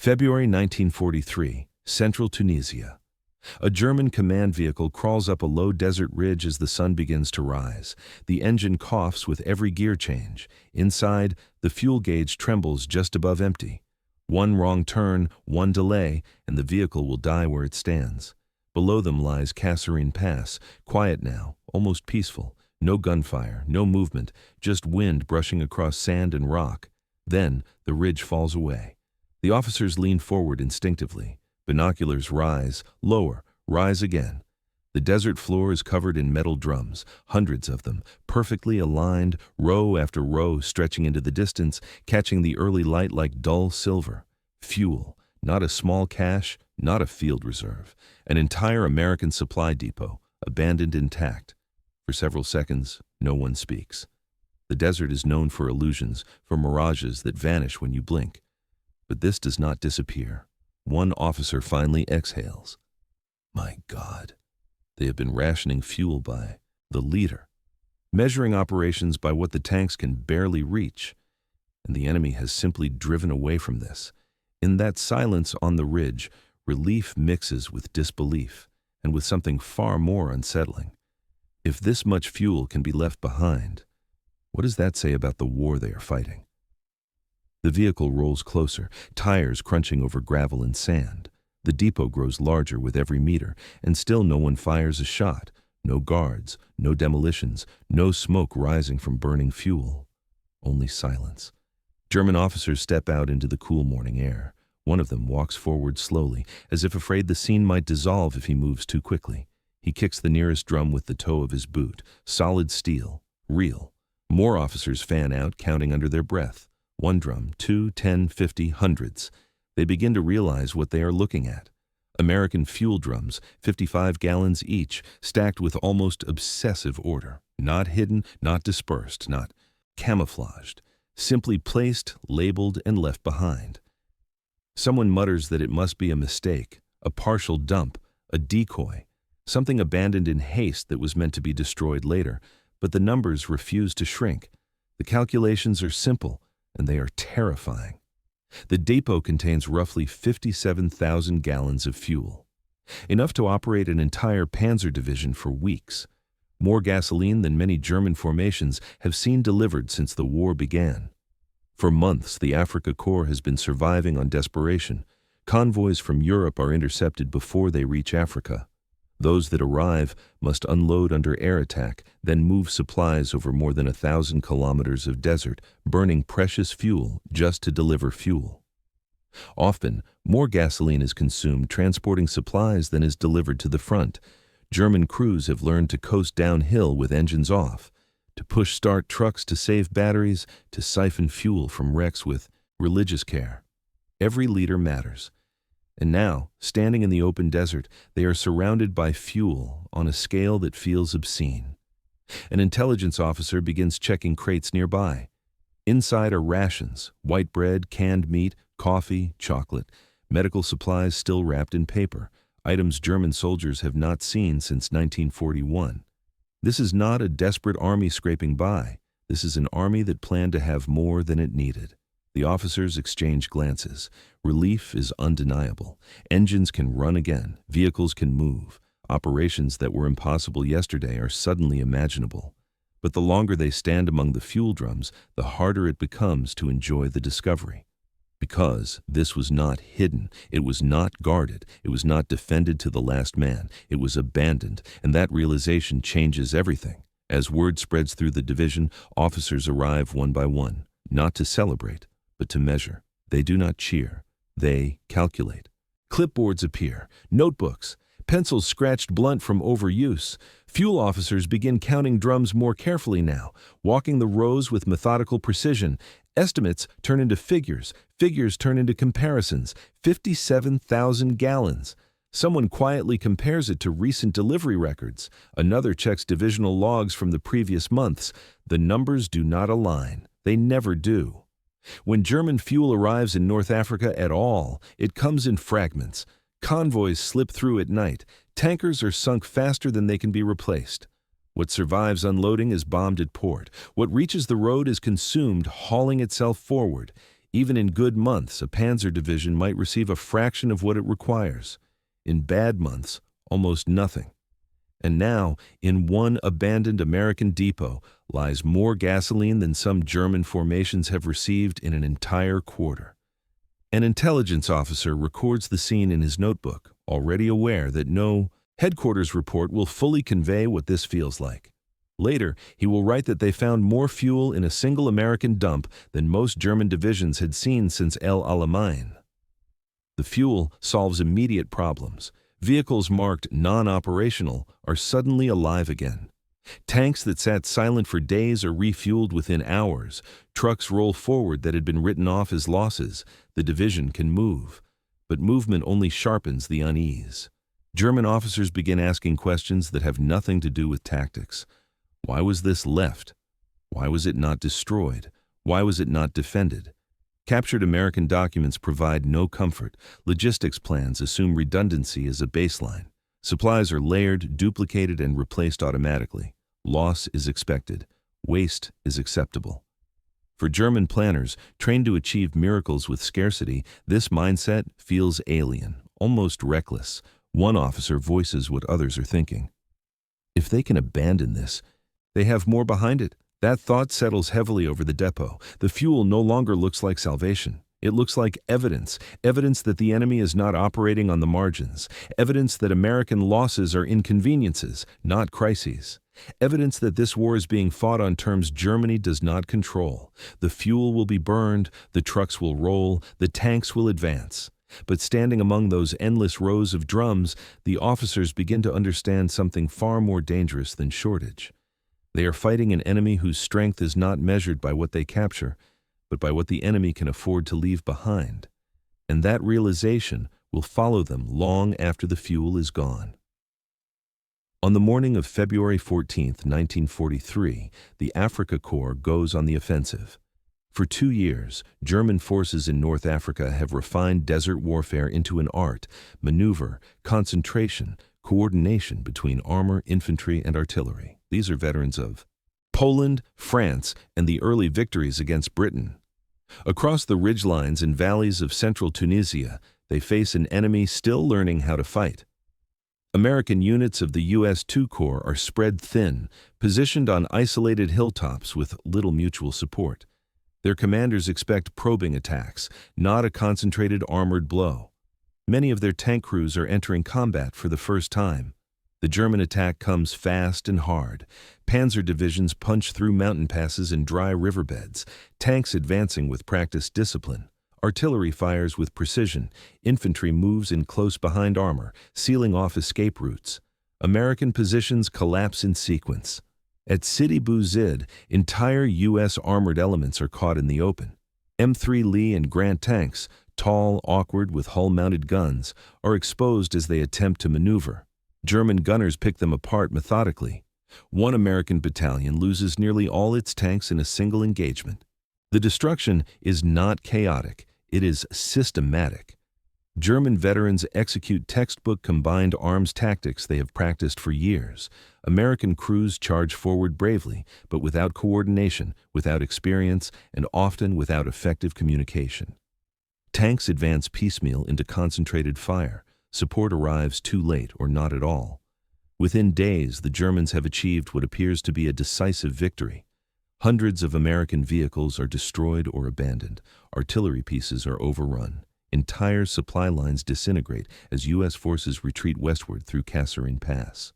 February 1943, Central Tunisia. A German command vehicle crawls up a low desert ridge as the sun begins to rise. The engine coughs with every gear change. Inside, the fuel gauge trembles just above empty. One wrong turn, one delay, and the vehicle will die where it stands. Below them lies Kasserine Pass, quiet now, almost peaceful. No gunfire, no movement, just wind brushing across sand and rock. Then, the ridge falls away. The officers lean forward instinctively. Binoculars rise, lower, rise again. The desert floor is covered in metal drums, hundreds of them, perfectly aligned, row after row stretching into the distance, catching the early light like dull silver. Fuel, not a small cache, not a field reserve. An entire American supply depot, abandoned intact. For several seconds, no one speaks. The desert is known for illusions, for mirages that vanish when you blink. But this does not disappear. One officer finally exhales. My God, they have been rationing fuel by the leader, measuring operations by what the tanks can barely reach. And the enemy has simply driven away from this. In that silence on the ridge, relief mixes with disbelief, and with something far more unsettling. If this much fuel can be left behind, what does that say about the war they are fighting? The vehicle rolls closer, tires crunching over gravel and sand. The depot grows larger with every meter, and still no one fires a shot. No guards, no demolitions, no smoke rising from burning fuel. Only silence. German officers step out into the cool morning air. One of them walks forward slowly, as if afraid the scene might dissolve if he moves too quickly. He kicks the nearest drum with the toe of his boot. Solid steel. Real. More officers fan out, counting under their breath. 1 drum, 2, 10, 50, hundreds. They begin to realize what they are looking at. American fuel drums, 55 gallons each, stacked with almost obsessive order. Not hidden, not dispersed, not camouflaged. Simply placed, labeled, and left behind. Someone mutters that it must be a mistake, a partial dump, a decoy, something abandoned in haste that was meant to be destroyed later, but the numbers refuse to shrink. The calculations are simple, and they are terrifying. The depot contains roughly 57,000 gallons of fuel, enough to operate an entire panzer division for weeks. More gasoline than many German formations have seen delivered since the war began. For months, the Afrika Korps has been surviving on desperation. Convoys from Europe are intercepted before they reach Africa. Those that arrive must unload under air attack, then move supplies over more than 1,000 kilometers of desert, burning precious fuel just to deliver fuel. Often, more gasoline is consumed transporting supplies than is delivered to the front. German crews have learned to coast downhill with engines off, to push start trucks to save batteries, to siphon fuel from wrecks with religious care. Every liter matters. And now, standing in the open desert, they are surrounded by fuel on a scale that feels obscene. An intelligence officer begins checking crates nearby. Inside are rations, white bread, canned meat, coffee, chocolate, medical supplies still wrapped in paper, items German soldiers have not seen since 1941. This is not a desperate army scraping by. This is an army that planned to have more than it needed. The officers exchange glances. Relief is undeniable. Engines can run again. Vehicles can move. Operations that were impossible yesterday are suddenly imaginable. But the longer they stand among the fuel drums, the harder it becomes to enjoy the discovery. Because this was not hidden, it was not guarded, it was not defended to the last man, it was abandoned, and that realization changes everything. As word spreads through the division, officers arrive one by one, not to celebrate, but to measure. They do not cheer. They calculate. Clipboards appear, notebooks, pencils scratched blunt from overuse. Fuel officers begin counting drums more carefully now, walking the rows with methodical precision. Estimates turn into figures. Figures turn into comparisons. 57,000 gallons. Someone quietly compares it to recent delivery records. Another checks divisional logs from the previous months. The numbers do not align. They never do. When German fuel arrives in North Africa at all, it comes in fragments. Convoys slip through at night. Tankers are sunk faster than they can be replaced. What survives unloading is bombed at port. What reaches the road is consumed, hauling itself forward. Even in good months, a panzer division might receive a fraction of what it requires. In bad months, almost nothing. And now, in one abandoned American depot, lies more gasoline than some German formations have received in an entire quarter. An intelligence officer records the scene in his notebook, already aware that no headquarters report will fully convey what this feels like. Later, he will write that they found more fuel in a single American dump than most German divisions had seen since El Alamein. The fuel solves immediate problems. Vehicles marked non-operational are suddenly alive again. Tanks that sat silent for days are refueled within hours. Trucks roll forward that had been written off as losses. The division can move. But movement only sharpens the unease. German officers begin asking questions that have nothing to do with tactics. Why was this left? Why was it not destroyed? Why was it not defended? Captured American documents provide no comfort. Logistics plans assume redundancy as a baseline. Supplies are layered, duplicated, and replaced automatically. Loss is expected. Waste is acceptable. For German planners, trained to achieve miracles with scarcity, this mindset feels alien, almost reckless. One officer voices what others are thinking. If they can abandon this, they have more behind it. That thought settles heavily over the depot. The fuel no longer looks like salvation. It looks like evidence that the enemy is not operating on the margins, evidence that American losses are inconveniences, not crises, evidence that this war is being fought on terms Germany does not control. The fuel will be burned, the trucks will roll, the tanks will advance. But standing among those endless rows of drums, the officers begin to understand something far more dangerous than shortage. They are fighting an enemy whose strength is not measured by what they capture, but by what the enemy can afford to leave behind. And that realization will follow them long after the fuel is gone. On the morning of February 14, 1943, the Afrika Korps goes on the offensive. For 2 years, German forces in North Africa have refined desert warfare into an art, maneuver, concentration, coordination between armor, infantry, and artillery. These are veterans of Poland, France, and the early victories against Britain. Across the ridgelines and valleys of central Tunisia, they face an enemy still learning how to fight. American units of the WW2 Corps are spread thin, positioned on isolated hilltops with little mutual support. Their commanders expect probing attacks, not a concentrated armored blow. Many of their tank crews are entering combat for the first time. The German attack comes fast and hard. Panzer divisions punch through mountain passes and dry riverbeds, tanks advancing with practiced discipline. Artillery fires with precision. Infantry moves in close behind armor, sealing off escape routes. American positions collapse in sequence. At Sidi Bouzid, entire U.S. armored elements are caught in the open. M3 Lee and Grant tanks, tall, awkward, with hull-mounted guns, are exposed as they attempt to maneuver. German gunners pick them apart methodically. One American battalion loses nearly all its tanks in a single engagement. The destruction is not chaotic, it is systematic. German veterans execute textbook combined arms tactics they have practiced for years. American crews charge forward bravely, but without coordination, without experience, and often without effective communication. Tanks advance piecemeal into concentrated fire. Support arrives too late or not at all. Within days, the Germans have achieved what appears to be a decisive victory. Hundreds of American vehicles are destroyed or abandoned. Artillery pieces are overrun. Entire supply lines disintegrate as U.S. forces retreat westward through Kasserine Pass.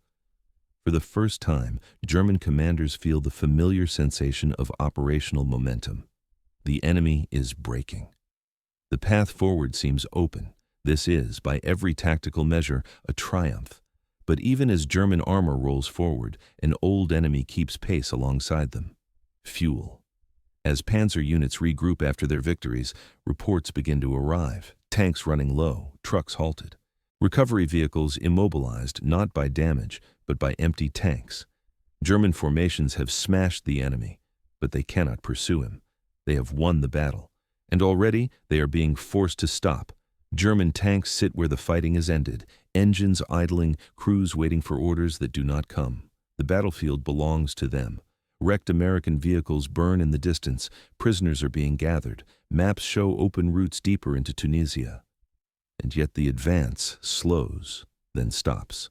For the first time, German commanders feel the familiar sensation of operational momentum. The enemy is breaking. The path forward seems open. This is, by every tactical measure, a triumph. But even as German armor rolls forward, an old enemy keeps pace alongside them. Fuel. As panzer units regroup after their victories, reports begin to arrive. Tanks running low, trucks halted. Recovery vehicles immobilized not by damage, but by empty tanks. German formations have smashed the enemy, but they cannot pursue him. They have won the battle, and already they are being forced to stop. German tanks sit where the fighting is ended, engines idling, crews waiting for orders that do not come. The battlefield belongs to them. Wrecked American vehicles burn in the distance, prisoners are being gathered, maps show open routes deeper into Tunisia. And yet the advance slows, then stops.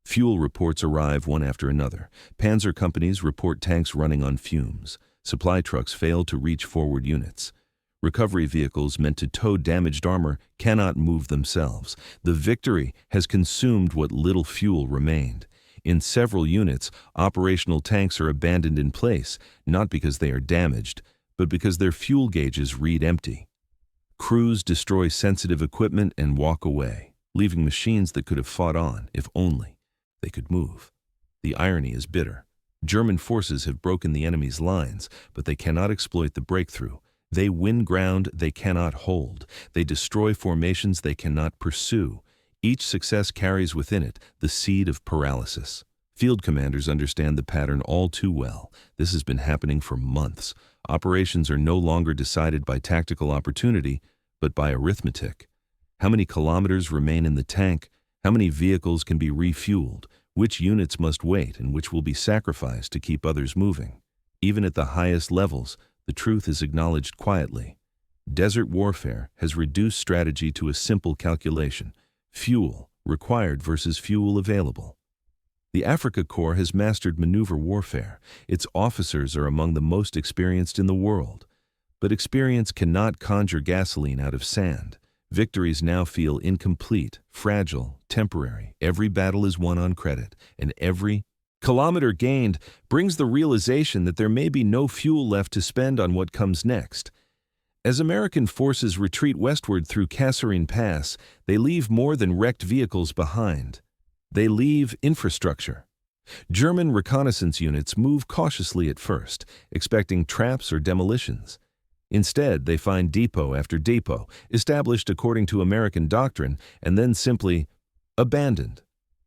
Fuel reports arrive one after another. Panzer companies report tanks running on fumes. Supply trucks fail to reach forward units. Recovery vehicles meant to tow damaged armor cannot move themselves. The victory has consumed what little fuel remained. In several units, operational tanks are abandoned in place, not because they are damaged, but because their fuel gauges read empty. Crews destroy sensitive equipment and walk away, leaving machines that could have fought on, if only they could move. The irony is bitter. German forces have broken the enemy's lines, but they cannot exploit the breakthrough. They win ground they cannot hold. They destroy formations they cannot pursue. Each success carries within it the seed of paralysis. Field commanders understand the pattern all too well. This has been happening for months. Operations are no longer decided by tactical opportunity, but by arithmetic. How many kilometers remain in the tank? How many vehicles can be refueled? Which units must wait and which will be sacrificed to keep others moving? Even at the highest levels, the truth is acknowledged quietly. Desert warfare has reduced strategy to a simple calculation: fuel required versus fuel available. The Afrika Korps has mastered maneuver warfare. Its officers are among the most experienced in the world. But experience cannot conjure gasoline out of sand. Victories now feel incomplete, fragile, temporary. Every battle is won on credit, and every kilometer gained brings the realization that there may be no fuel left to spend on what comes next. As American forces retreat westward through Kasserine Pass, they leave more than wrecked vehicles behind. They leave infrastructure. German reconnaissance units move cautiously at first, expecting traps or demolitions. Instead, they find depot after depot, established according to American doctrine, and then simply abandoned.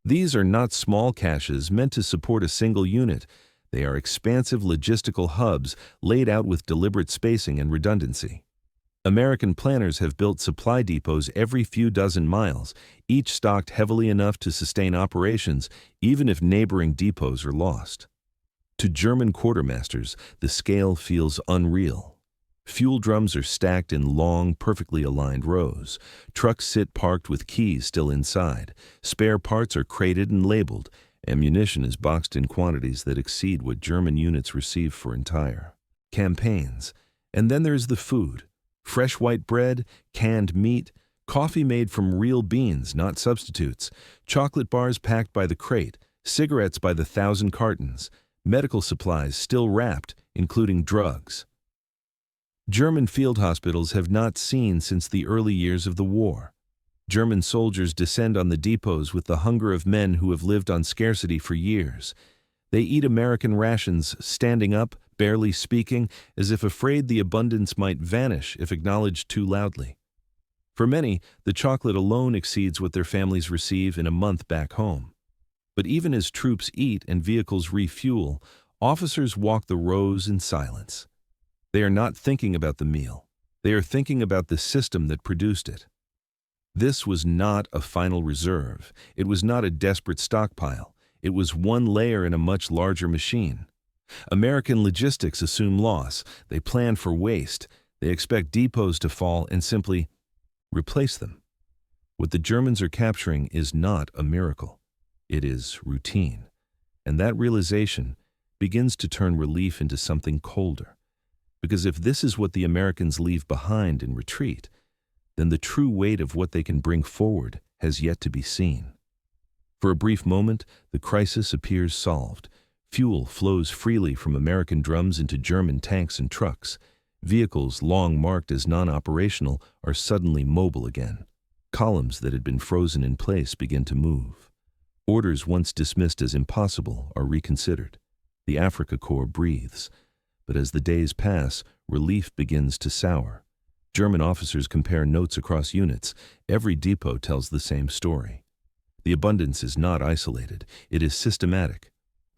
These are not small caches meant to support a single unit. They are expansive logistical hubs laid out with deliberate spacing and redundancy. American planners have built supply depots every few dozen miles, each stocked heavily enough to sustain operations, even if neighboring depots are lost. To German quartermasters, the scale feels unreal. Fuel drums are stacked in long, perfectly aligned rows. Trucks sit parked with keys still inside. Spare parts are crated and labeled. Ammunition is boxed in quantities that exceed what German units receive for entire campaigns. And then there's the food. Fresh white bread, canned meat, coffee made from real beans, not substitutes, chocolate bars packed by the crate, cigarettes by the 1,000 cartons, medical supplies still wrapped, including drugs. German field hospitals have not seen since the early years of the war. German soldiers descend on the depots with the hunger of men who have lived on scarcity for years. They eat American rations, standing up, barely speaking, as if afraid the abundance might vanish if acknowledged too loudly. For many, the chocolate alone exceeds what their families receive in a month back home. But even as troops eat and vehicles refuel, officers walk the rows in silence. They are not thinking about the meal. They are thinking about the system that produced it. This was not a final reserve. It was not a desperate stockpile. It was one layer in a much larger machine. American logistics assume loss. They plan for waste. They expect depots to fall and simply replace them. What the Germans are capturing is not a miracle. It is routine. And that realization begins to turn relief into something colder. Because if this is what the Americans leave behind in retreat, then the true weight of what they can bring forward has yet to be seen. For a brief moment, the crisis appears solved. Fuel flows freely from American drums into German tanks and trucks. Vehicles long marked as non-operational are suddenly mobile again. Columns that had been frozen in place begin to move. Orders once dismissed as impossible are reconsidered. The Afrika Korps breathes. But as the days pass, relief begins to sour. German officers compare notes across units. Every depot tells the same story. The abundance is not isolated. It is systematic.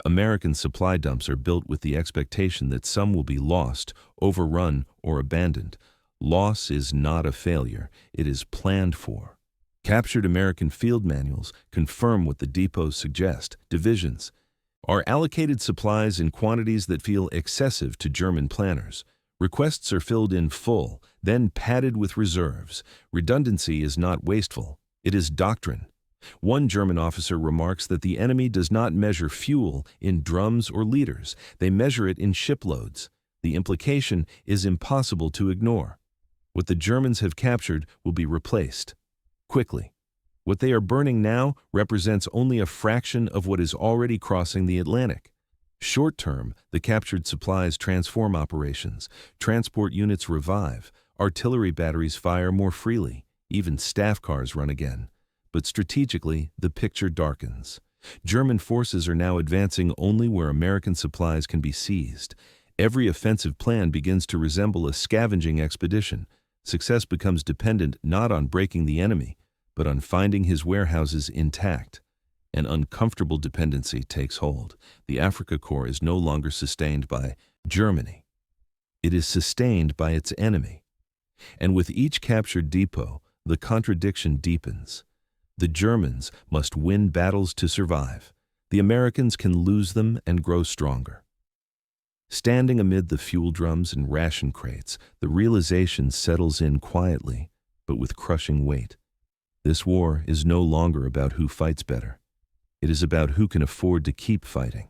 American supply dumps are built with the expectation that some will be lost, overrun, or abandoned. Loss is not a failure. It is planned for. Captured American field manuals confirm what the depots suggest. Divisions, are allocated supplies in quantities that feel excessive to German planners. Requests are filled in full, then padded with reserves. Redundancy is not wasteful, it is doctrine. One German officer remarks that the enemy does not measure fuel in drums or liters, they measure it in shiploads. The implication is impossible to ignore. What the Germans have captured will be replaced quickly. What they are burning now represents only a fraction of what is already crossing the Atlantic. Short term, the captured supplies transform operations, transport units revive, artillery batteries fire more freely, even staff cars run again. But strategically, the picture darkens. German forces are now advancing only where American supplies can be seized. Every offensive plan begins to resemble a scavenging expedition. Success becomes dependent not on breaking the enemy, but on finding his warehouses intact. An uncomfortable dependency takes hold. The Afrika Korps is no longer sustained by Germany. It is sustained by its enemy. And with each captured depot, the contradiction deepens. The Germans must win battles to survive. The Americans can lose them and grow stronger. Standing amid the fuel drums and ration crates, the realization settles in quietly, but with crushing weight. This war is no longer about who fights better. It is about who can afford to keep fighting.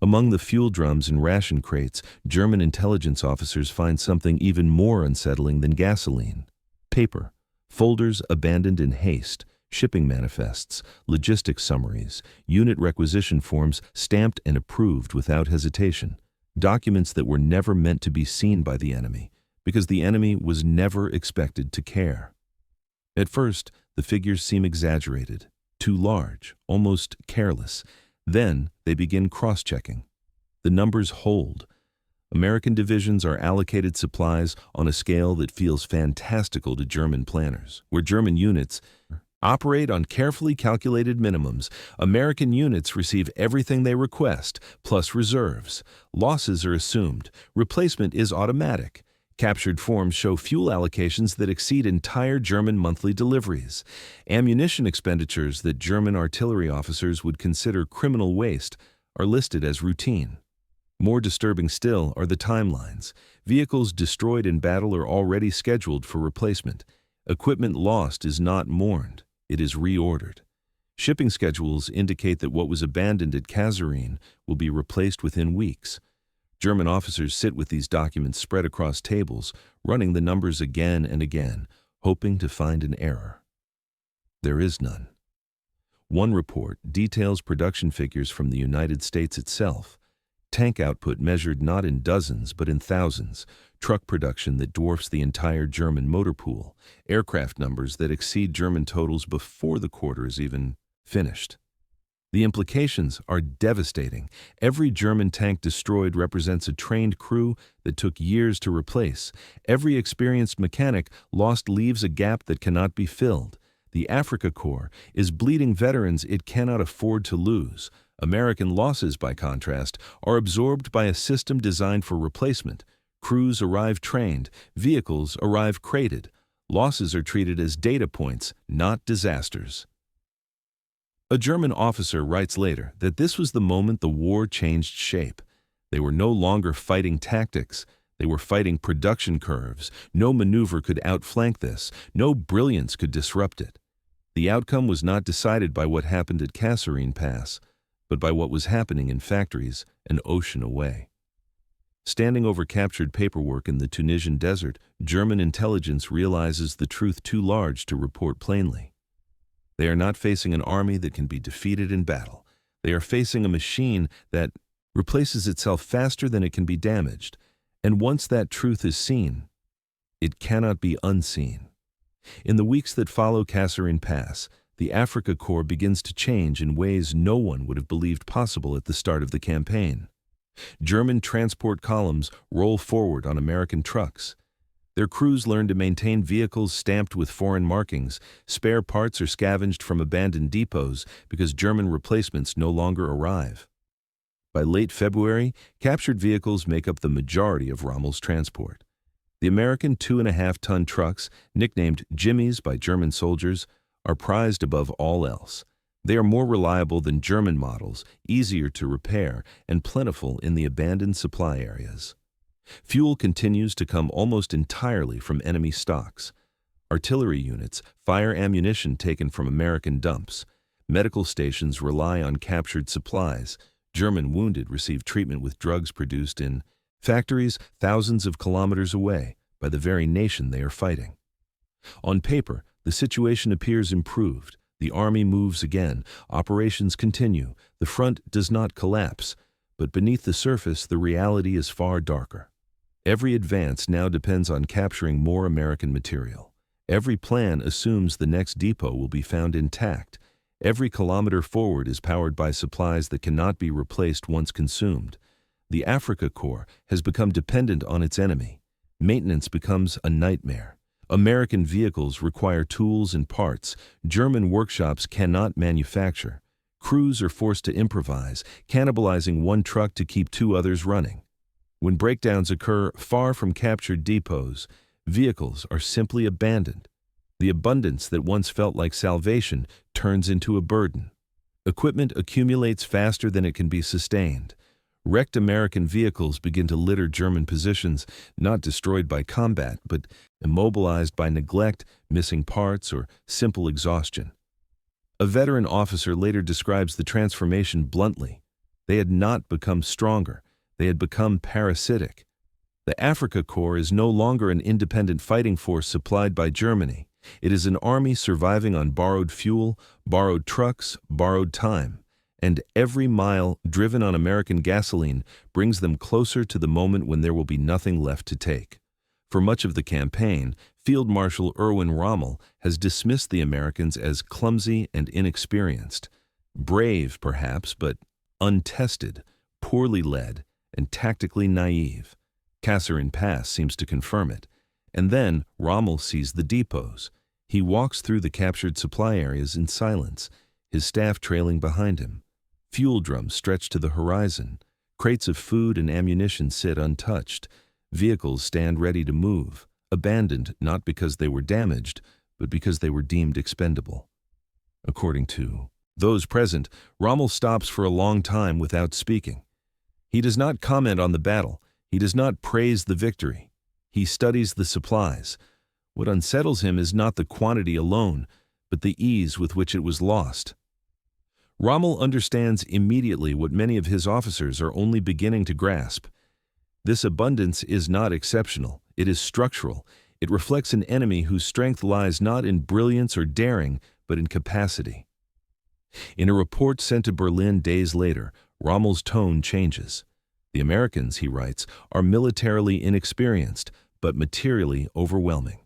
Among the fuel drums and ration crates, German intelligence officers find something even more unsettling than gasoline: paper, folders abandoned in haste, shipping manifests, logistics summaries, unit requisition forms stamped and approved without hesitation, documents that were never meant to be seen by the enemy, because the enemy was never expected to care. At first, the figures seem exaggerated, too large, almost careless. Then they begin cross-checking. The numbers hold. American divisions are allocated supplies on a scale that feels fantastical to German planners, where German units operate on carefully calculated minimums. American units receive everything they request, plus reserves. Losses are assumed. Replacement is automatic. Captured forms show fuel allocations that exceed entire German monthly deliveries. Ammunition expenditures that German artillery officers would consider criminal waste are listed as routine. More disturbing still are the timelines. Vehicles destroyed in battle are already scheduled for replacement. Equipment lost is not mourned, it is reordered. Shipping schedules indicate that what was abandoned at Kasserine will be replaced within weeks. German officers sit with these documents spread across tables, running the numbers again and again, hoping to find an error. There is none. One report details production figures from the United States itself. Tank output measured not in dozens but in thousands, truck production that dwarfs the entire German motor pool, aircraft numbers that exceed German totals before the quarter is even finished. The implications are devastating. Every German tank destroyed represents a trained crew that took years to replace. Every experienced mechanic lost leaves a gap that cannot be filled. The Afrika Korps is bleeding veterans it cannot afford to lose. American losses, by contrast, are absorbed by a system designed for replacement. Crews arrive trained, vehicles arrive crated. Losses are treated as data points, not disasters. A German officer writes later that this was the moment the war changed shape. They were no longer fighting tactics, they were fighting production curves. No maneuver could outflank this, no brilliance could disrupt it. The outcome was not decided by what happened at Kasserine Pass, but by what was happening in factories an ocean away. Standing over captured paperwork in the Tunisian desert, German intelligence realizes the truth too large to report plainly. They are not facing an army that can be defeated in battle. They are facing a machine that replaces itself faster than it can be damaged. And once that truth is seen, it cannot be unseen. In the weeks that follow Kasserine Pass, the Afrika Korps begins to change in ways no one would have believed possible at the start of the campaign. German transport columns roll forward on American trucks. Their crews learn to maintain vehicles stamped with foreign markings. Spare parts are scavenged from abandoned depots because German replacements no longer arrive. By late February, captured vehicles make up the majority of Rommel's transport. The American 2.5-ton trucks, nicknamed Jimmies by German soldiers, are prized above all else. They are more reliable than German models, easier to repair, and plentiful in the abandoned supply areas. Fuel continues to come almost entirely from enemy stocks. Artillery units fire ammunition taken from American dumps. Medical stations rely on captured supplies. German wounded receive treatment with drugs produced in factories thousands of kilometers away by the very nation they are fighting. On paper, the situation appears improved. The army moves again. Operations continue. The front does not collapse. But beneath the surface, the reality is far darker. Every advance now depends on capturing more American material. Every plan assumes the next depot will be found intact. Every kilometer forward is powered by supplies that cannot be replaced once consumed. The Afrika Korps has become dependent on its enemy. Maintenance becomes a nightmare. American vehicles require tools and parts German workshops cannot manufacture. Crews are forced to improvise, cannibalizing one truck to keep two others running. When breakdowns occur far from captured depots, vehicles are simply abandoned. The abundance that once felt like salvation turns into a burden. Equipment accumulates faster than it can be sustained. Wrecked American vehicles begin to litter German positions, not destroyed by combat, but immobilized by neglect, missing parts, or simple exhaustion. A veteran officer later describes the transformation bluntly. They had not become stronger. They had become parasitic. The Afrika Korps is no longer an independent fighting force supplied by Germany. It is an army surviving on borrowed fuel, borrowed trucks, borrowed time. And every mile driven on American gasoline brings them closer to the moment when there will be nothing left to take. For much of the campaign, Field Marshal Erwin Rommel has dismissed the Americans as clumsy and inexperienced. Brave, perhaps, but untested, poorly led, and tactically naive. Kasserine Pass seems to confirm it. And then Rommel sees the depots. He walks through the captured supply areas in silence, his staff trailing behind him. Fuel drums stretch to the horizon. Crates of food and ammunition sit untouched. Vehicles stand ready to move, abandoned not because they were damaged, but because they were deemed expendable. According to those present, Rommel stops for a long time without speaking. He does not comment on the battle. He does not praise the victory. He studies the supplies. What unsettles him is not the quantity alone, but the ease with which it was lost. Rommel understands immediately what many of his officers are only beginning to grasp. This abundance is not exceptional. It is structural. It reflects an enemy whose strength lies not in brilliance or daring, but in capacity. In a report sent to Berlin days later, Rommel's tone changes. The Americans, he writes, are militarily inexperienced, but materially overwhelming.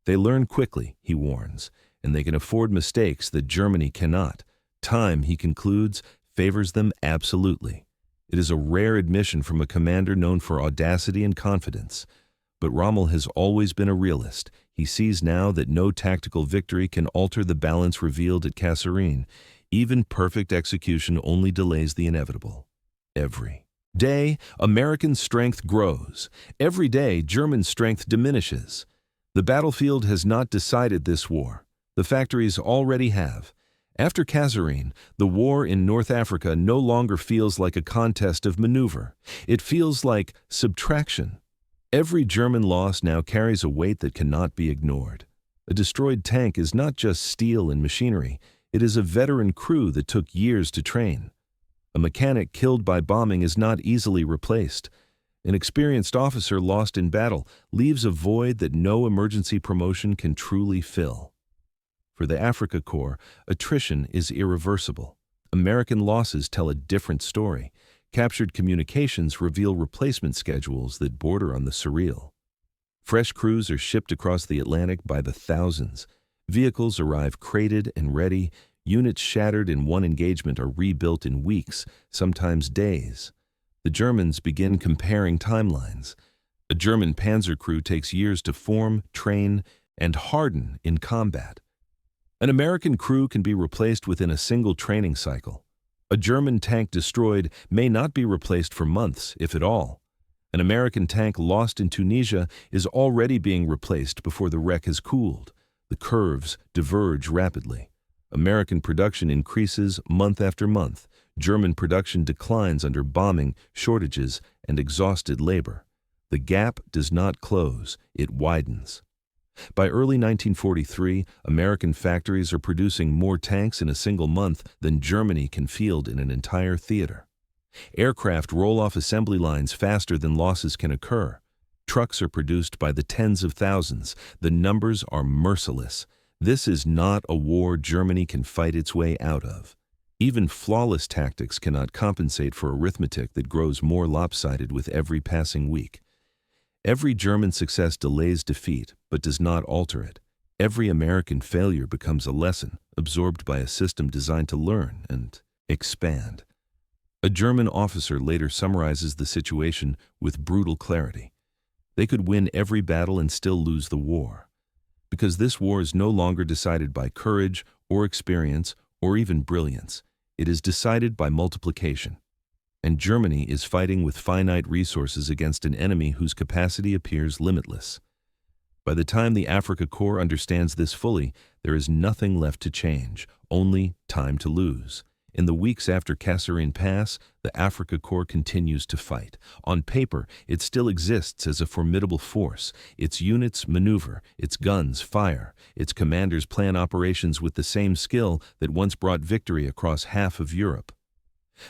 They learn quickly, he warns, and they can afford mistakes that Germany cannot. Time, he concludes, favors them absolutely. It is a rare admission from a commander known for audacity and confidence. But Rommel has always been a realist. He sees now that no tactical victory can alter the balance revealed at Kasserine. Even perfect execution only delays the inevitable. Every day, American strength grows. Every day, German strength diminishes. The battlefield has not decided this war. The factories already have. After Kasserine, the war in North Africa no longer feels like a contest of maneuver. It feels like subtraction. Every German loss now carries a weight that cannot be ignored. A destroyed tank is not just steel and machinery. It is a veteran crew that took years to train. A mechanic killed by bombing is not easily replaced. An experienced officer lost in battle leaves a void that no emergency promotion can truly fill. For the Afrika Korps, attrition is irreversible. American losses tell a different story. Captured communications reveal replacement schedules that border on the surreal. Fresh crews are shipped across the Atlantic by the thousands. Vehicles arrive crated and ready. Units shattered in one engagement are rebuilt in weeks, sometimes days. The Germans begin comparing timelines. A German panzer crew takes years to form, train, and harden in combat. An American crew can be replaced within a single training cycle. A German tank destroyed may not be replaced for months, if at all. An American tank lost in Tunisia is already being replaced before the wreck has cooled. The curves diverge rapidly. American production increases month after month. German production declines under bombing, shortages, and exhausted labor. The gap does not close, it widens. By early 1943, American factories are producing more tanks in a single month than Germany can field in an entire theater. Aircraft roll off assembly lines faster than losses can occur. Trucks are produced by the tens of thousands. The numbers are merciless. This is not a war Germany can fight its way out of. Even flawless tactics cannot compensate for arithmetic that grows more lopsided with every passing week. Every German success delays defeat, but does not alter it. Every American failure becomes a lesson, absorbed by a system designed to learn and expand. A German officer later summarizes the situation with brutal clarity. They could win every battle and still lose the war. Because this war is no longer decided by courage or experience or even brilliance. It is decided by multiplication. And Germany is fighting with finite resources against an enemy whose capacity appears limitless. By the time the Afrika Korps understands this fully, there is nothing left to change, only time to lose. In the weeks after Kasserine Pass, the Afrika Korps continues to fight. On paper, it still exists as a formidable force. Its units maneuver, its guns fire, its commanders plan operations with the same skill that once brought victory across half of Europe.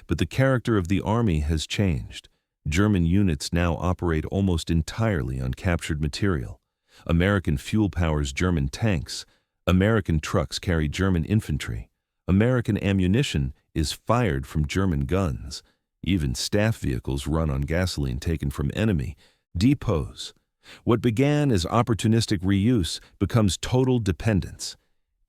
But the character of the army has changed. German units now operate almost entirely on captured material. American fuel powers German tanks. American trucks carry German infantry. American ammunition is fired from German guns. Even staff vehicles run on gasoline taken from enemy depots. What began as opportunistic reuse becomes total dependence.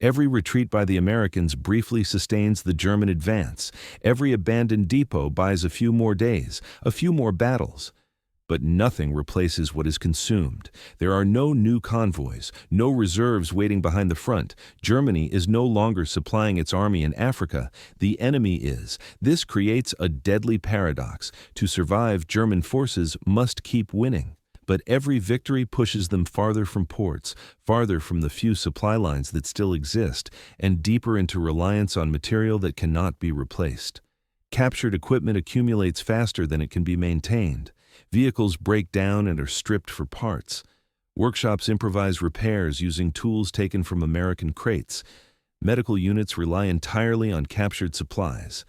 Every retreat by the Americans briefly sustains the German advance. Every abandoned depot buys a few more days, a few more battles. But nothing replaces what is consumed. There are no new convoys, no reserves waiting behind the front. Germany is no longer supplying its army in Africa. The enemy is. This creates a deadly paradox. To survive, German forces must keep winning. But every victory pushes them farther from ports, farther from the few supply lines that still exist, and deeper into reliance on material that cannot be replaced. Captured equipment accumulates faster than it can be maintained. Vehicles break down and are stripped for parts. Workshops improvise repairs using tools taken from American crates. Medical units rely entirely on captured supplies.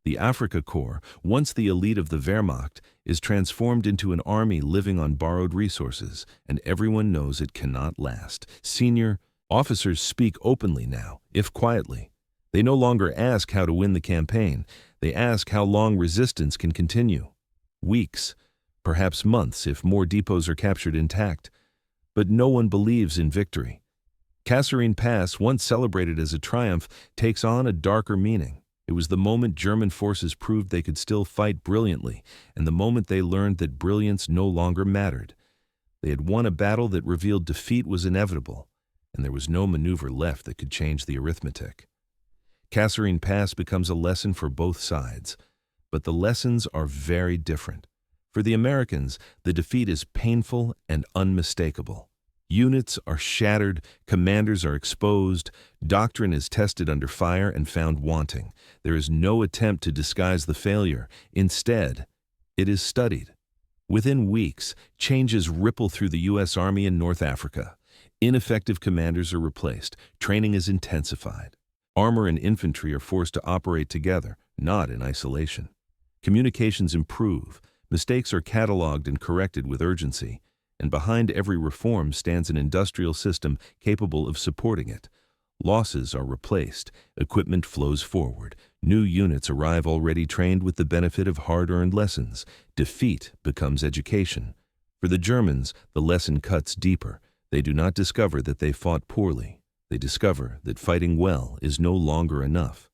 The Afrika Korps, once the elite of the Wehrmacht, is transformed into an army living on borrowed resources, and everyone knows it cannot last. Senior officers speak openly now, if quietly. They no longer ask how to win the campaign. They ask how long resistance can continue. Weeks, perhaps months if more depots are captured intact. But no one believes in victory. Kasserine Pass, once celebrated as a triumph, takes on a darker meaning. It was the moment German forces proved they could still fight brilliantly, and the moment they learned that brilliance no longer mattered. They had won a battle that revealed defeat was inevitable, and there was no maneuver left that could change the arithmetic. Kasserine Pass becomes a lesson for both sides, but the lessons are very different. For the Americans, the defeat is painful and unmistakable. Units are shattered, commanders are exposed, doctrine is tested under fire and found wanting. There is no attempt to disguise the failure. Instead, it is studied. Within weeks, changes ripple through the U.S. Army in North Africa. Ineffective commanders are replaced. Training is intensified. Armor and infantry are forced to operate together, not in isolation. Communications improve. Mistakes are cataloged and corrected with urgency. And behind every reform stands an industrial system capable of supporting it. Losses are replaced, equipment flows forward, new units arrive already trained with the benefit of hard-earned lessons. Defeat becomes education. For the Germans, the lesson cuts deeper. They do not discover that they fought poorly. They discover that fighting well is no longer enough.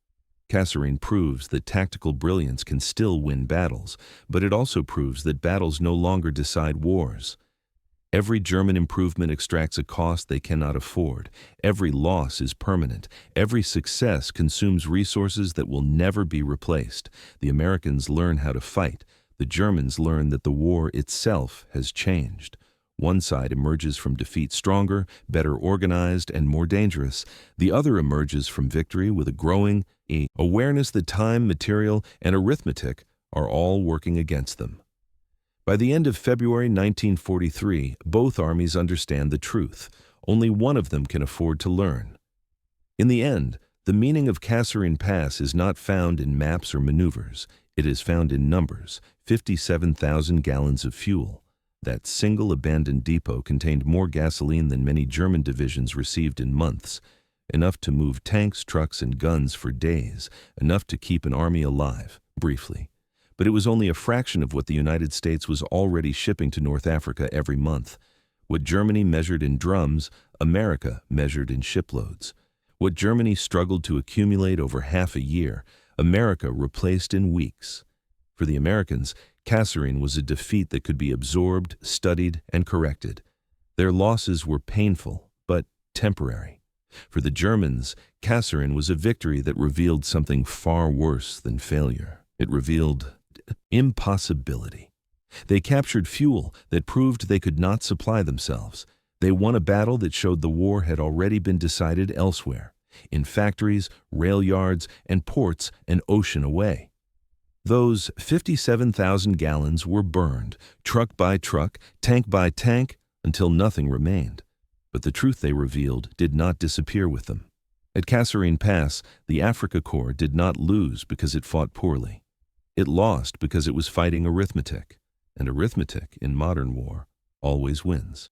Kasserine proves that tactical brilliance can still win battles, but it also proves that battles no longer decide wars. Every German improvement extracts a cost they cannot afford. Every loss is permanent. Every success consumes resources that will never be replaced. The Americans learn how to fight. The Germans learn that the war itself has changed. One side emerges from defeat stronger, better organized, and more dangerous. The other emerges from victory with a growing awareness that time, material, and arithmetic are all working against them. By the end of February 1943, both armies understand the truth. Only one of them can afford to learn. In the end, the meaning of Kasserine Pass is not found in maps or maneuvers. It is found in numbers: 57,000 gallons of fuel. That single abandoned depot contained more gasoline than many German divisions received in months. Enough to move tanks, trucks, and guns for days. Enough to keep an army alive, briefly. But it was only a fraction of what the United States was already shipping to North Africa every month. What Germany measured in drums, America measured in shiploads. What Germany struggled to accumulate over half a year, America replaced in weeks. For the Americans, Kasserine was a defeat that could be absorbed, studied, and corrected. Their losses were painful, but temporary. For the Germans, Kasserine was a victory that revealed something far worse than failure. It revealed impossibility. They captured fuel that proved they could not supply themselves. They won a battle that showed the war had already been decided elsewhere, in factories, rail yards, and ports an ocean away. Those 57,000 gallons were burned, truck by truck, tank by tank, until nothing remained. But the truth they revealed did not disappear with them. At Kasserine Pass, the Afrika Korps did not lose because it fought poorly. It lost because it was fighting arithmetic, and arithmetic in modern war always wins.